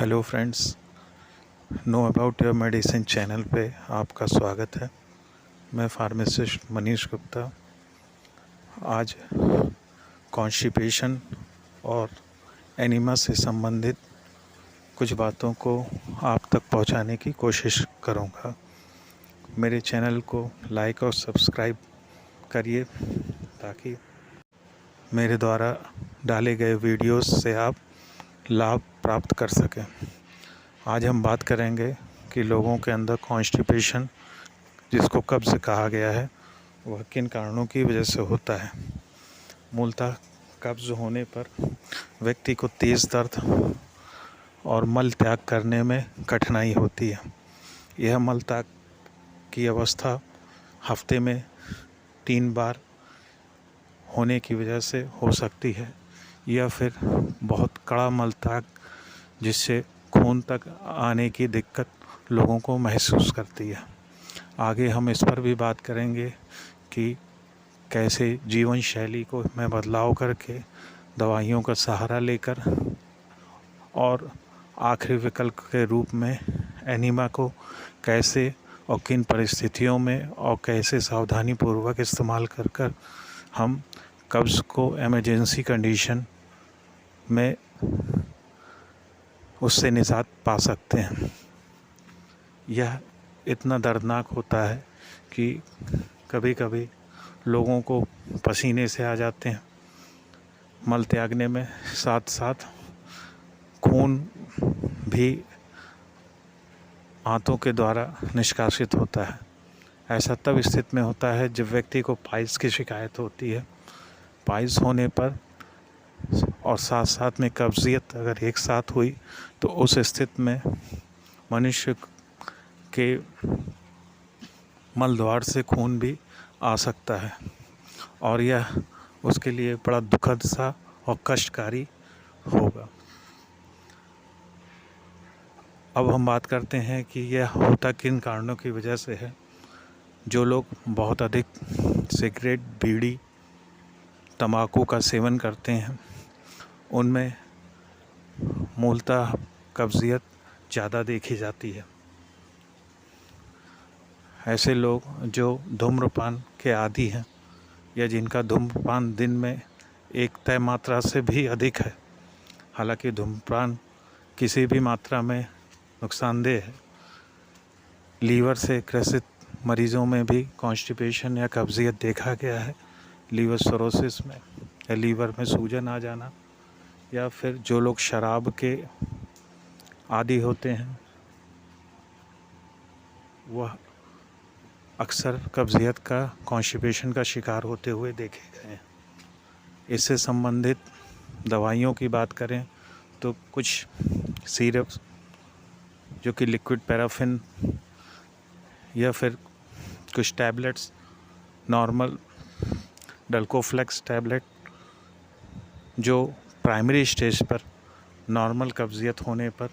Hello friends, know about your medicine channel पे आपका स्वागत है। मैं फार्मासिस्ट मनीष गुप्ता। आज कॉन्स्टिपेशन और एनीमा से संबंधित कुछ बातों को आप तक पहुंचाने की कोशिश करूंगा। मेरे चैनल को लाइक और सब्सक्राइब करिए ताकि मेरे द्वारा डाले गए वीडियोस से आप लाभ प्राप्त कर सकें। आज हम बात करेंगे कि लोगों के अंदर कॉन्स्टिपेशन, जिसको कब्ज़ कहा गया है, वह किन कारणों की वजह से होता है। मूलतः कब्ज़ होने पर व्यक्ति को तेज़ दर्द और मल त्याग करने में कठिनाई होती है। यह मल त्याग की अवस्था हफ्ते में 3 बार होने की वजह से हो सकती है, या फिर बहुत कड़ा मल त्याग जिससे खून तक आने की दिक्कत लोगों को महसूस करती है। आगे हम इस पर भी बात करेंगे कि कैसे जीवन शैली को में बदलाव करके, दवाइयों का सहारा लेकर और आखिरी विकल्प के रूप में एनीमा को कैसे और किन परिस्थितियों में और कैसे सावधानीपूर्वक इस्तेमाल कर हम कब्ज़ को इमरजेंसी कंडीशन में उससे निजात पा सकते हैं। यह इतना दर्दनाक होता है कि कभी कभी लोगों को पसीने से आ जाते हैं मल त्यागने में, साथ साथ खून भी आंतों के द्वारा निष्कासित होता है। ऐसा तब स्थिति में होता है जब व्यक्ति को पाइल्स की शिकायत होती है। पाइल्स होने पर और साथ साथ में कब्जियत अगर एक साथ हुई तो उस स्थिति में मनुष्य के मल द्वार से खून भी आ सकता है और यह उसके लिए बड़ा दुखद सा और कष्टकारी होगा। अब हम बात करते हैं कि यह होता किन कारणों की वजह से है। जो लोग बहुत अधिक सिगरेट, बीड़ी, तंबाकू का सेवन करते हैं, उनमें मूलतः कब्जियत ज़्यादा देखी जाती है। ऐसे लोग जो धूम्रपान के आदी हैं या जिनका धूम्रपान दिन में एक तय मात्रा से भी अधिक है, हालांकि धूम्रपान किसी भी मात्रा में नुकसानदेह है। लीवर से ग्रसित मरीज़ों में भी कॉन्स्टिपेशन या कब्जियत देखा गया है। लीवर सिरोसिस में या लीवर में सूजन आ जाना, या फिर जो लोग शराब के आदी होते हैं वह अक्सर कब्जियत का, कॉन्स्टिपेशन का शिकार होते हुए देखे गए हैं। इससे संबंधित दवाइयों की बात करें तो कुछ सिरप जो कि लिक्विड पैराफिन, या फिर कुछ टैबलेट्स, नॉर्मल डल्कोफ्लेक्स टैबलेट, जो प्राइमरी स्टेज पर नॉर्मल कब्जियत होने पर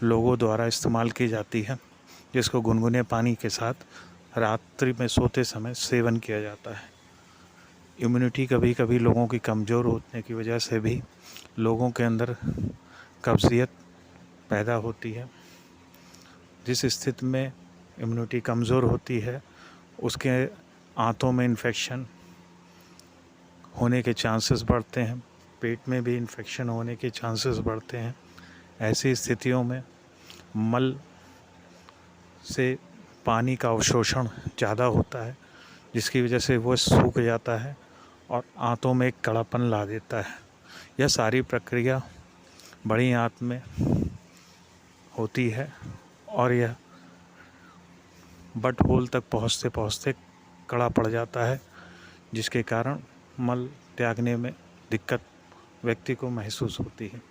लोगों द्वारा इस्तेमाल की जाती है, जिसको गुनगुने पानी के साथ रात्रि में सोते समय सेवन किया जाता है। इम्यूनिटी कभी कभी लोगों की कमज़ोर होने की वजह से भी लोगों के अंदर कब्जियत पैदा होती है। जिस स्थिति में इम्यूनिटी कमज़ोर होती है, उसके आंतों में इन्फेक्शन होने के चांसेस बढ़ते हैं, पेट में भी इन्फेक्शन होने के चांसेस बढ़ते हैं। ऐसी स्थितियों में मल से पानी का अवशोषण ज़्यादा होता है, जिसकी वजह से वो सूख जाता है और आंतों में एक कड़ापन ला देता है। यह सारी प्रक्रिया बड़ी आंत में होती है और यह बट होल तक पहुँचते पहुँचते कड़ा पड़ जाता है, जिसके कारण मल त्यागने में दिक्कत व्यक्ति को महसूस होती है।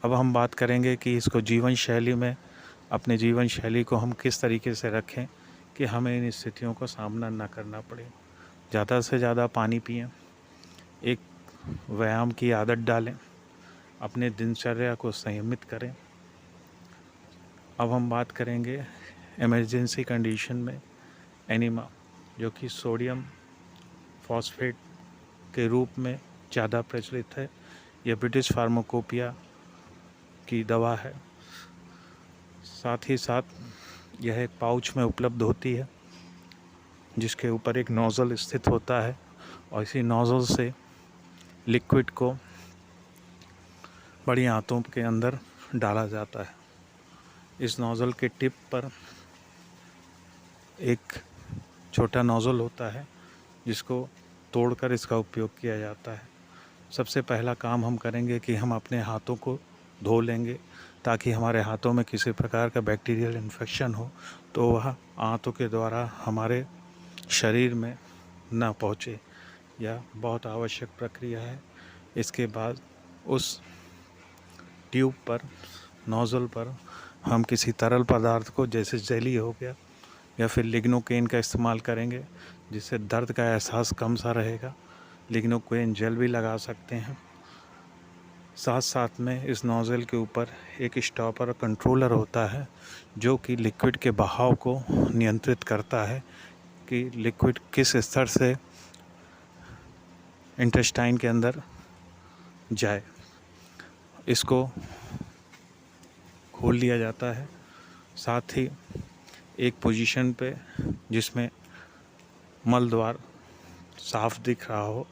अब हम बात करेंगे कि इसको जीवन शैली में, अपने जीवन शैली को हम किस तरीके से रखें कि हमें इन स्थितियों का सामना ना करना पड़े। ज़्यादा से ज़्यादा पानी पिएं, एक व्यायाम की आदत डालें, अपने दिनचर्या को संयमित करें। अब हम बात करेंगे इमरजेंसी कंडीशन में एनीमा, जो कि सोडियम फॉस्फेट के रूप में ज़्यादा प्रचलित है। यह ब्रिटिश फार्माकोपिया की दवा है। साथ ही साथ यह एक पाउच में उपलब्ध होती है, जिसके ऊपर एक नोज़ल स्थित होता है और इसी नोज़ल से लिक्विड को बड़ी आंतों के अंदर डाला जाता है। इस नोज़ल के टिप पर एक छोटा नोज़ल होता है, जिसको तोड़कर इसका उपयोग किया जाता है। सबसे पहला काम हम करेंगे कि हम अपने हाथों को धो लेंगे, ताकि हमारे हाथों में किसी प्रकार का बैक्टीरियल इन्फेक्शन हो तो वह आंतों के द्वारा हमारे शरीर में ना पहुँचे। यह बहुत आवश्यक प्रक्रिया है। इसके बाद उस ट्यूब पर, नोज़ल पर हम किसी तरल पदार्थ को, जैसे जेली हो गया या फिर लिग्नोकेन का इस्तेमाल करेंगे, जिससे दर्द का एहसास कम सा रहेगा। लिग्नोकेन जेल भी लगा सकते हैं। साथ साथ में इस नोज़ल के ऊपर एक स्टॉपर कंट्रोलर होता है, जो कि लिक्विड के बहाव को नियंत्रित करता है कि लिक्विड किस स्तर से इंटेस्टाइन के अंदर जाए। इसको खोल लिया जाता है। साथ ही एक पोजीशन पे, जिसमें मल द्वार साफ दिख रहा हो,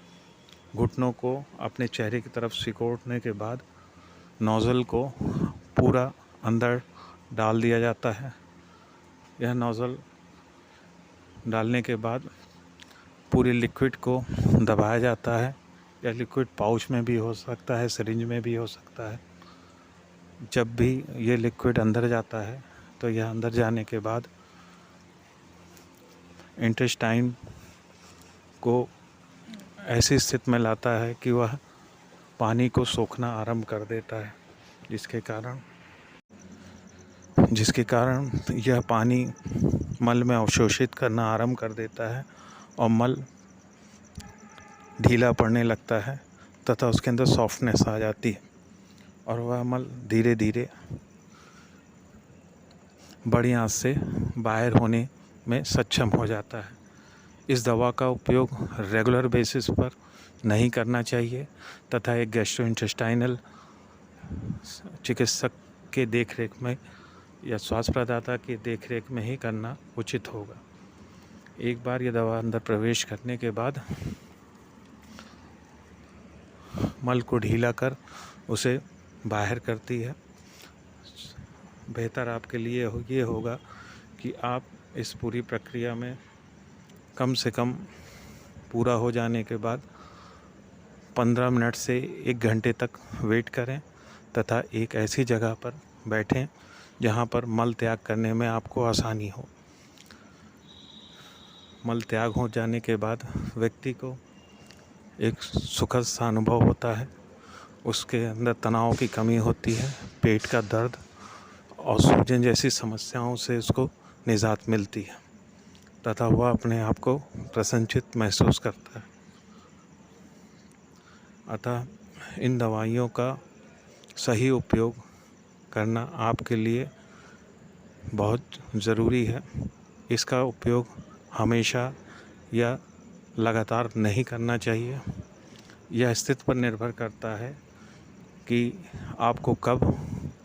घुटनों को अपने चेहरे की तरफ सिकोड़ने के बाद नोज़ल को पूरा अंदर डाल दिया जाता है। यह नोज़ल डालने के बाद पूरे लिक्विड को दबाया जाता है। यह लिक्विड पाउच में भी हो सकता है, सिरिंज में भी हो सकता है। जब भी ये लिक्विड अंदर जाता है तो यह अंदर जाने के बाद इंटेस्टाइन को ऐसी स्थिति में लाता है कि वह पानी को सोखना आरंभ कर देता है, जिसके कारण यह पानी मल में अवशोषित करना आरंभ कर देता है और मल ढीला पड़ने लगता है तथा उसके अंदर सॉफ्टनेस आ जाती है और वह मल धीरे धीरे बड़ी आंच से बाहर होने में सक्षम हो जाता है। इस दवा का उपयोग रेगुलर बेसिस पर नहीं करना चाहिए तथा एक गैस्ट्रोइंटेस्टाइनल चिकित्सक के देखरेख में या स्वास्थ्य प्रदाता की देखरेख में ही करना उचित होगा। एक बार यह दवा अंदर प्रवेश करने के बाद मल को ढीला कर उसे बाहर करती है। बेहतर आपके लिए ये होगा कि आप इस पूरी प्रक्रिया में कम से कम पूरा हो जाने के बाद 15 मिनट से 1 घंटे तक वेट करें तथा एक ऐसी जगह पर बैठें जहां पर मल त्याग करने में आपको आसानी हो। मल त्याग हो जाने के बाद व्यक्ति को एक सुखद सा अनुभव होता है। उसके अंदर तनाव की कमी होती है, पेट का दर्द और सूजन जैसी समस्याओं से उसको निजात मिलती है तथा वह अपने आप को प्रसन्नचित्त महसूस करता है। अतः इन दवाइयों का सही उपयोग करना आपके लिए बहुत ज़रूरी है। इसका उपयोग हमेशा या लगातार नहीं करना चाहिए। यह स्थिति पर निर्भर करता है कि आपको कब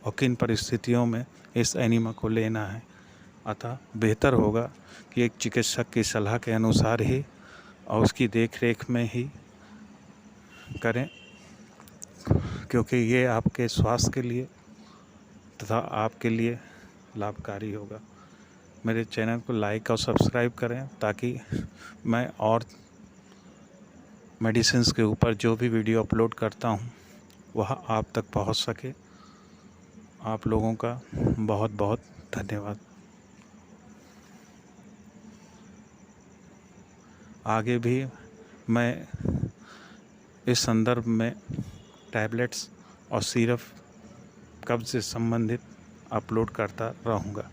और किन परिस्थितियों में इस एनिमा को लेना है। अतः बेहतर होगा कि एक चिकित्सक की सलाह के अनुसार ही और उसकी देखरेख में ही करें, क्योंकि ये आपके स्वास्थ्य के लिए तथा आपके लिए लाभकारी होगा। मेरे चैनल को लाइक और सब्सक्राइब करें ताकि मैं और मेडिसिन्स के ऊपर जो भी वीडियो अपलोड करता हूँ वह आप तक पहुँच सके। आप लोगों का बहुत बहुत धन्यवाद। आगे भी मैं इस संदर्भ में टैबलेट्स और सिरप कब्ज़ से संबंधित अपलोड करता रहूँगा।